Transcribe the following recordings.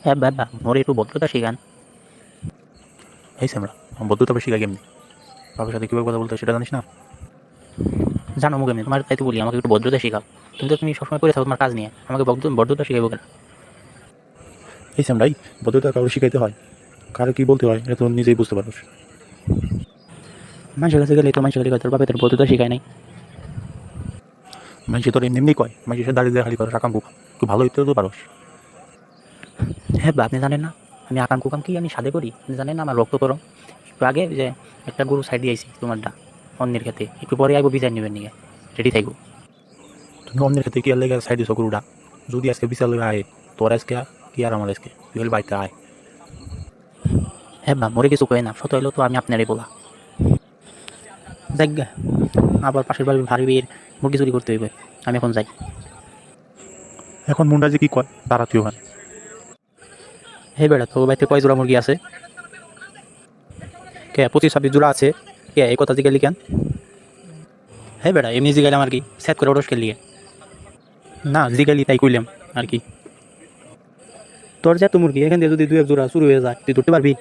হ্যাঁ বাবা, মোরে একটু ভদ্রতা শিখান। এই আমরা বদ্ধতা বেশি শিখা কেমনি? বাবার সাথে কীভাবে কথা বলতে হয় সেটা জানিস না? জানো মুখে নেই তোমার, তাই তো বলি আমাকে একটু ভদ্রতা শেখাও। তুমি তো তুমি সবসময় করে থাকো তোমার কাজ নিয়ে, আমাকে ভদ্রতা শিখাবো কেন? এই সামরাই, বদ্ধতা কারো শিখাইতে হয়, কারো কী বলতে হয় এটা তো নিজেই বুঝতে পারোস। মানুষের কাছে গেলে তো মানুষের কাছে তোর বাপে তোর ভদ্রতা শিখায় নাই। মানুষ তোর এমনি এমনি কয়, মানুষের দাঁড়িয়ে দিয়ে খালি করে রাখাম বুক, তুই ভালো হইতে তো পারোস। হ্যাঁ বা, আপনি জানেন না আমি আকাম কুকাম কি আমি সাদে করি? আপনি জানেন না আমার রক্ত গরম। একটু আগে যে একটা গরু সাইড দিয়ে আইছি তোমারটা অন্যের খেতে, একটু পরে আইবো বিচার নেবেন নিয়ে, রেডি থাকবো। তুমি অন্যের ক্ষেত্রে কি আর লেগে সাইড দিছ গরুটা? যদি আজকে বিশাল আয়, তোর আজকে কি আর আমার আজকে, তুই হলে বাড়িতে আয়। হ্যাঁ বা, মরে কিছু কয়ে না, শত হইলেও তো আমি আপনারই বলা। দেখ গা, আবার পাশের বাড়ির ভারী বিয়ের মুরগি চুরি করতে হইবে, আমি এখন যাই। এখন মুন্ডা যে কি কয় তারা তুই হয়। হে বেড়া, তোর বাড়িতে কয় জোড়া মুরগি আছে? কে 25-26 জোড়া আছে? কে এই কথা জিজ্ঞালি কেন? হে বেড়া, এমনি জিগাইলে আমার কি সেট করে ওরস খেলিয়ে? না জিগাইলি তাই কইলাম আর কি। তোর যে এত মুরগি, এখান দিয়ে যদি 2-1 জোড়া চুরি হয়ে যায় তুই ধরতে পারবি?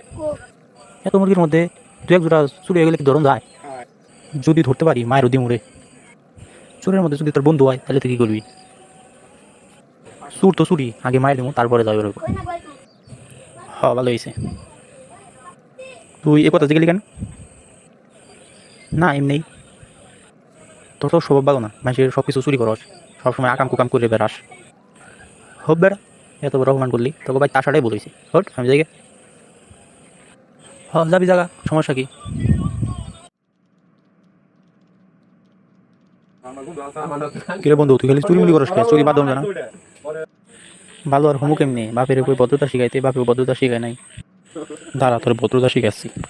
এত মুরগির মধ্যে 2-1 জোড়া চুরি হয়ে গেলে কি ধরন যায়? যদি ধরতে পারি মায়ের ওদি মুড়ে। চুরের মধ্যে যদি তোর বন্ধু হয় তাহলে তুই কি করবি? চুর তো চুরি, আগে মায়ের দেবো তারপরে যাবে ওর উপর। হ্যাঁ ভালো হয়েছে। তুই এ কথা জিজ্ঞালি কেন? না এমনি। তোর তো স্বভাব ভালো না, মানুষের সব কিছু চুরি করস, সবসময় আকাম কুকাম করে বেড়াস। হোক বেড়া, এত বড় অপমান করলি, তোকে ভাই তার সাটাই বলেছি হট আমি যাই গে। হ যাবি জাগা, সমস্যা কি? কিরে বন্ধু, তুই খালি চুরি মুড়ি করস কে? চুরি বাদ না? ভালো আর হুমুক এমনি, বাপের উপর ভদ্রতা শিখাইতে বাপের ভদ্রতা শিখায় নাই। দাঁড়া, তোর ভদ্রতা শিখাচ্ছি।